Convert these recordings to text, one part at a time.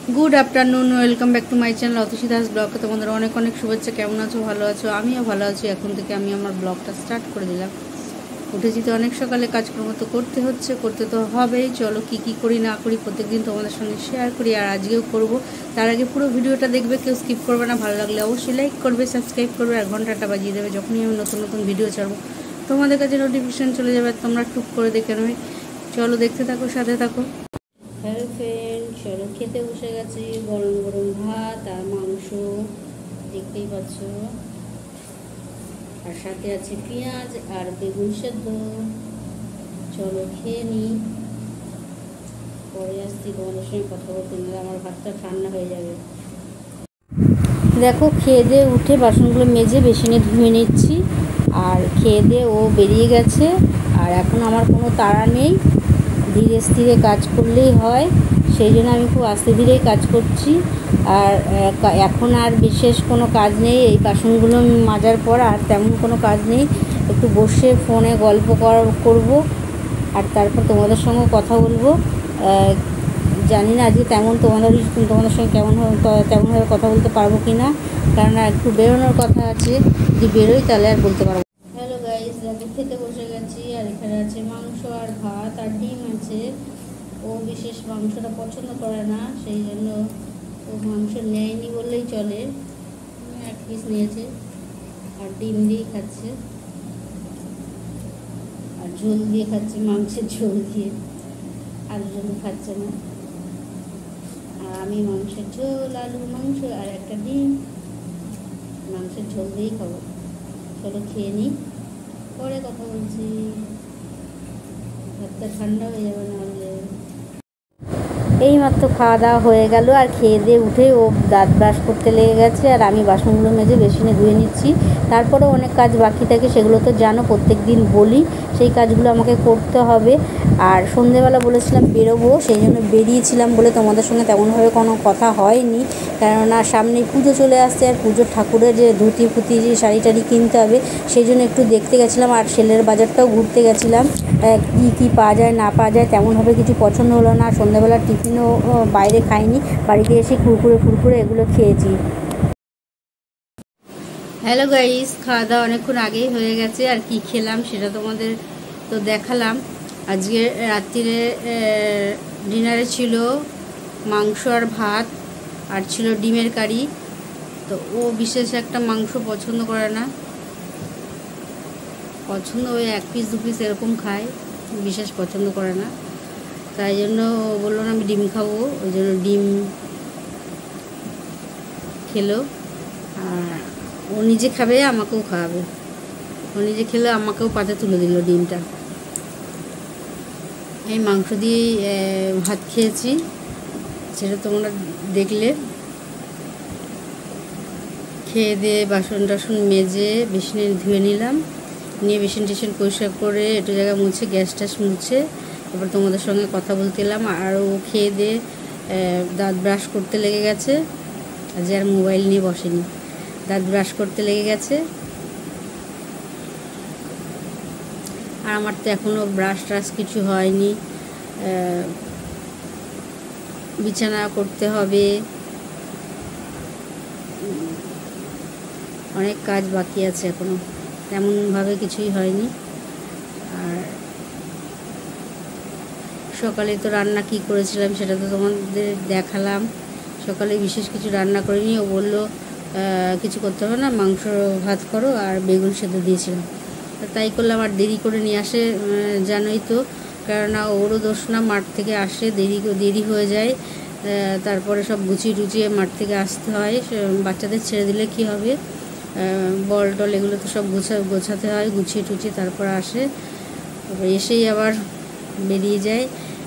Good afternoon, welcome back to my channel Atasi Das ব্লগকে তোমাদের অনেক অনেক শুভেচ্ছা। কেমন আছো? ভালো আছো? আমিও ভালো আছি। এখন থেকে আমি আমার ব্লগটা স্টার্ট করে দিলাম। উঠেছি তো অনেক সকালে, কাজকর্ম তো করতে তো হবেই। চলো কি করি না করি প্রত্যেকদিন তোমাদের সঙ্গে শেয়ার করি, আর আজকেও করব। তার আগে পুরো ভিডিওটা দেখবে, কেউ স্কিপ করবে না। ভালো লাগলে অবশ্যই লাইক করবে, সাবস্ক্রাইব করবে, আর ঘন্টাটা বাজিয়ে দেবে। যখনই আমি নতুন নতুন ভিডিও ছাড়বো তোমাদের কাছে নোটিফিকেশান চলে যাবে, তোমরা টুক করে দেখে নেবে। চলো দেখতে থাকো, সাথে থাকো। হ্যালো ফ্রেন্ড, চলো খেতে বসে গেছি। গরম গরম ভাত আর মাংস দেখতেই পাচ্ছ, আর সাথে আছে পেঁয়াজ আর বেগুন সেদ্ধ। চলো খেয়ে নিই, পরে আসছি তোমাদের সঙ্গে কথা বলতে, নিলে আমার ভাতটা ঠান্ডা হয়ে যাবে। দেখো খেয়ে দিয়ে উঠে বাসনগুলো মেজে বেসিনে ধুয়ে নিচ্ছি, আর খেয়ে দিয়ে ও বেরিয়ে গেছে। আর এখন আমার কোনো তাড়া নেই, ধীরে স্থিরে কাজ করলেই হয়, সেই জন্য আমি খুব আস্তে ধীরেই কাজ করছি। আর এখন আর বিশেষ কোনো কাজ নেই, এই বাসনগুলো মাজার পর আর তেমন কোনো কাজ নেই। একটু বসে ফোনে গল্প করব, আর তারপর তোমাদের সঙ্গে কথা বলবো। জানি না আজকে তোমাদের সঙ্গে তেমনভাবে কথা বলতে পারবো কি না, কারণ একটু বেরোনোর কথা আছে। যদি বেরোই তাহলে আর বলতে পারবো। হ্যালো গাইস, দেখো খেতে বসে গেছি, আর এখানে আছে মাংস আর ভাত আর ডিম আছে। ও বিশেষ মাংসটা পছন্দ করে না, সেই জন্য ও মাংস নেয়নি বললেই চলে, এক পিস নিয়েছে। আর ডিম দিয়ে খাচ্ছে, আর ঝোল দিয়ে খাচ্ছে, মাংসের ঝোল দিয়ে। আলু ঝোল খাচ্ছে না। আর আমি মাংসের ঝোল, আলু মাংস আর একটা ডিম, মাংসের ঝোল দিয়েই খাবো। চলো খেয়ে নিই, পরে কথা বলছি। ভাতটা ঠান্ডা হয়ে যাবে নাহলে। এইমাত্র খাওয়া দাওয়া হয়ে গেল, আর খেয়ে দিয়ে উঠে ও দাঁত ব্রাশ করতে লেগে গেছে, আর আমি বাসনগুলো মেজে বেসিনে ধুয়ে নিচ্ছি। তারপরে অনেক কাজ বাকি থাকে, সেগুলো তো জানো, প্রত্যেক দিন বলি, সেই কাজগুলো আমাকে করতে হবে। আর সন্ধেবেলা বলেছিলাম বেরোবো, সেই জন্য বেরিয়েছিলাম বলে তোমাদের সঙ্গে তেমনভাবে কোনো কথা হয়নি, কেননা সামনে পুজো চলে আসছে, আর পুজোর ঠাকুরের যে ধুতি ফুতি যে শাড়ি টাড়ি কিনতে হবে, সেই জন্য একটু দেখতে গেছিলাম। আর সেলের বাজারটাও ঘুরতে গেছিলাম, কী পাওয়া যায় না পাওয়া যায় তেমনভাবে কিছু পছন্দ হলো না। সন্ধ্যাবেলা টিফিনও বাইরে খাইনি, বাড়িতে এসে কুরকুরে এগুলো খেয়েছি। হ্যালো গাইস, খাওয়া দাওয়া অনেকক্ষণ আগেই হয়ে গেছে, আর কি খেলাম সেটা তোমাদের তো দেখালাম। আজকে রাত্রিরে ডিনারে ছিল মাংস আর ভাত, আর ছিল ডিমের কারি। তো ও বিশেষ একটা মাংস পছন্দ করে না, পছন্দ ওই এক পিস দু পিস এরকম খায়, বিশেষ পছন্দ করে না। তাই জন্য ও বললো না আমি ডিম খাবো, ওই জন্য ডিম খেলো। আর ও নিজে খাবে, আমাকেও খাওয়াবে। ও নিজে খেলে আমাকেও পাতে তুলে দিল ডিমটা। এই মাংস দিয়েই ভাত খেয়েছি, সেটা তোমরা দেখলে। খেয়ে দিয়ে বাসন টাসন মেজে বেসিনে ধুয়ে নিলাম, নিয়ে বেসিন টেসিন পরিষ্কার করে একটু জায়গা মুছে, গ্যাস ট্যাস মুছে এবার তোমাদের সঙ্গে কথা বলতে এলাম। আর ও খেয়ে দিয়ে দাঁত ব্রাশ করতে লেগে গেছে, আজ আর মোবাইল নিয়ে বসেনি, দাঁত ব্রাশ করতে লেগে গেছে। আর আমার তো এখনও ব্রাশ ট্রাশ কিছু হয়নি, বিছানা করতে হবে, অনেক কাজ বাকি আছে এখনও, তেমনভাবে কিছুই হয়নি। আর সকালে তো রান্না কি করেছিলাম সেটা তো তোমাদের দেখালাম। সকালে বিশেষ কিছু রান্না করিনি, ও বললো কিছু করতে হবে না, মাংস ভাত করো, আর বেগুন সেদ্ধ দিয়েছিলাম, তাই করলাম। আর দেরি করে নিয়ে আসে, জানোই তো, কেননা ওরও দোষ না, মাঠ থেকে আসে দেরি হয়ে যায়। তারপরে সব গুছিয়ে টুচিয়ে মাঠ থেকে আসতে হয়। বাচ্চাদের ছেড়ে দিলে কি হবে, বল টল এগুলো তো সব গোছাতে হয়, গুছিয়ে টুচিয়ে তারপর আসে। এসেই আবার বেরিয়ে যায়,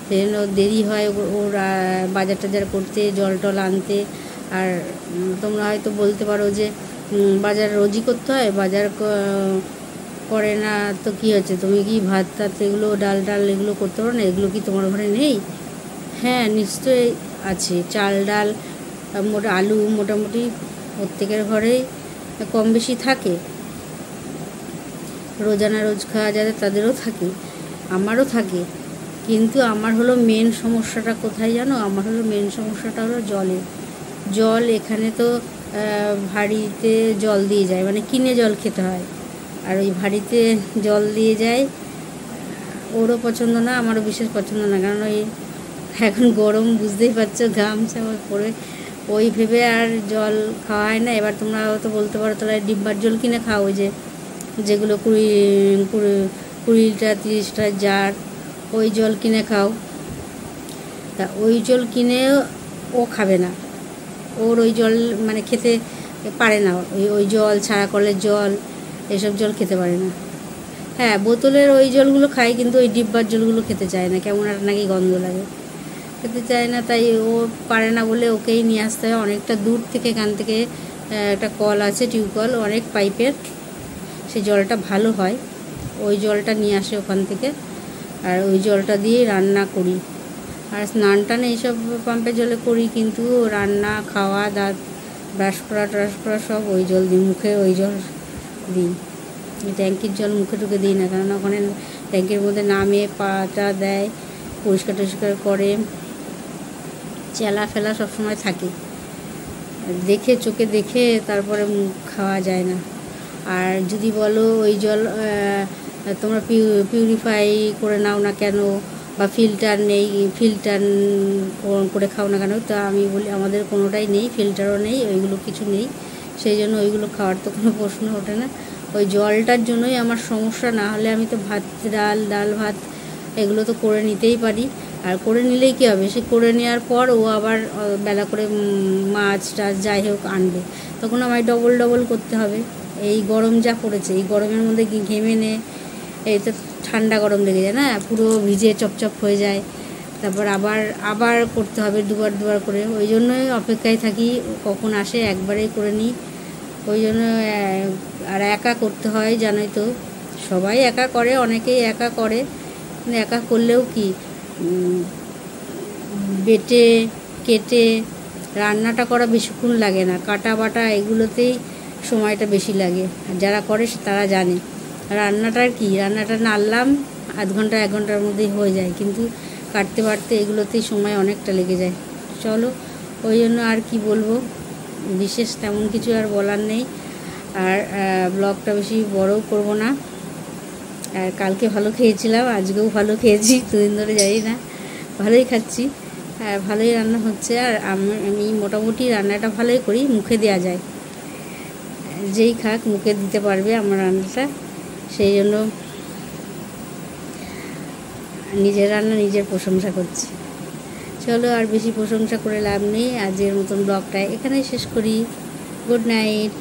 সেই জন্য দেরি হয় ওর বাজার টাজার করতে, জল টল আনতে। আর তোমরা হয়তো বলতে পারো যে বাজার রোজই করতে হয়, বাজার করে না তো কী হচ্ছে, তুমি কি ভাত টাত এগুলো ডাল এগুলো করতে পারো না, এগুলো কি তোমার ঘরে নেই? হ্যাঁ নিশ্চয়ই আছে, চাল ডাল আলু মোটামুটি প্রত্যেকের ঘরেই কম বেশি থাকে। রোজানা রোজ খাওয়া যাবে তাদেরও থাকে, আমারও থাকে, কিন্তু আমার হলো মেন সমস্যাটা কোথায় জানো? আমার হলো মেন সমস্যাটা হলো জলের। জল এখানে তো ভাঁড়িতে জল দিয়ে যায়, মানে কিনে জল খেতে হয়, আর ওই ভাঁড়িতে জল দিয়ে যায়। ওরও পছন্দ না, আমারও বিশেষ পছন্দ না, কারণ ওই এখন গরম বুঝতেই পারছো, ঘামছে আমার পরে, ওই ভেবে আর জল খাওয়া হয় না। এবার তোমরা হয়তো বলতে পারো তাহলে ডিব্বার জল কিনে খাও, ওই যেগুলো 20-20টা 30টা জার, ওই জল কিনে খাও। তা ওই জল কিনে ও খাবে না, ওর ওই জল মানে খেতে পারে না, ওই জল ছাড়া কলের জল এসব জল খেতে পারে না। হ্যাঁ, বোতলের ওই জলগুলো খায়, কিন্তু ওই ডিব্বার জলগুলো খেতে চায় না, কেমন একটা নাকি গন্ধ লাগে, খেতে চায় না। তাই ও পারে না বলে ওকেই নিয়ে আসতে হয় অনেকটা দূর থেকে। এখান থেকে একটা কল আছে, টিউবওয়েল, অনেক পাইপের, সেই জলটা ভালো হয়, ওই জলটা নিয়ে আসে ওখান থেকে, আর ওই জলটা দিয়ে রান্না করি। আর স্নান টান এইসব পাম্পের জলে করি, কিন্তু রান্না, খাওয়া, দাঁত ব্রাশ করা সব ওই জল দিই, মুখে ওই জল দিই। ট্যাঙ্কির জল মুখে টুকে দিই না, কারণ ওখানে ট্যাঙ্কির মধ্যে নামে পাটা দেয়, পরিষ্কার টরিষ্কার করে, চেলা ফেলা সবসময় থাকে, দেখে চোখে দেখে তারপরে মুখ খাওয়া যায় না। আর যদি বলো ওই জল তোমরা পিউরিফাই করে নাও না কেন, বা ফিল্টার নেই, ফিল্টার করে খাও না কেন, তা আমি বলি আমাদের কোনোটাই নেই, ফিল্টারও নেই, ওইগুলো কিছু নেই, সেই জন্য ওইগুলো খাওয়ার তো কোনো প্রশ্ন ওঠে না। ওই জলটার জন্যই আমার সমস্যা, না হলে আমি তো ভাত, ডাল ভাত এগুলো তো করে নিতেই পারি। আর করে নিলেই কী হবে, সে করে নেওয়ার পর ও আবার বেলা করে মাছ টাছ যাই হোক আনবে, তখন আমায় ডবল করতে হবে। এই গরম যা পড়েছে, এই গরমের মধ্যে ঘেমে নে, এই তো ঠান্ডা গরম লেগে যায় না, পুরো ভিজে চপচপ হয়ে যায়, তারপর আবার করতে হবে দুবার করে। ওই জন্যই অপেক্ষায় থাকি কখন আসে, একবারেই করে নিই। ওই জন্য আর একা করতে হয়, জানোই তো, সবাই একা করে, অনেকেই একা করে, কিন্তু একা করলেও কি বেটে কেটে রান্নাটা করা বেশিক্ষণ লাগে না, কাটা বাটা এগুলোতেই সময়টা বেশি লাগে, আর যারা করে তারা জানে। রান্নাটা নাড়লাম আধ ঘন্টা 1 ঘন্টার মধ্যেই হয়ে যায়, কিন্তু কাটতে বাটতে এগুলোতেই সময় অনেকটা লেগে যায়। চলো, ওই জন্য আর কি বলবো, বিশেষ তেমন কিছু আর বলার নেই। আর ব্লগটা বেশি বড়ও করব না। আর কালকে ভালো খেয়েছিলাম, আজকেও ভালো খেয়েছি, 2 দিন ধরে জানি না, ভালোই খাচ্ছি, আর ভালোই রান্না হচ্ছে। আর আমি মোটামুটি রান্নাটা ভালোই করি, মুখে দেওয়া যায়, যেই খাক মুখে দিতে পারবে আমার রান্নাটা, সেই জন্য নিজের রান্না নিজের প্রশংসা করছি। চলো, আর বেশি প্রশংসা করে লাভ নেই, আজকের মতন ব্লগটা এখানেই শেষ করি। Good night.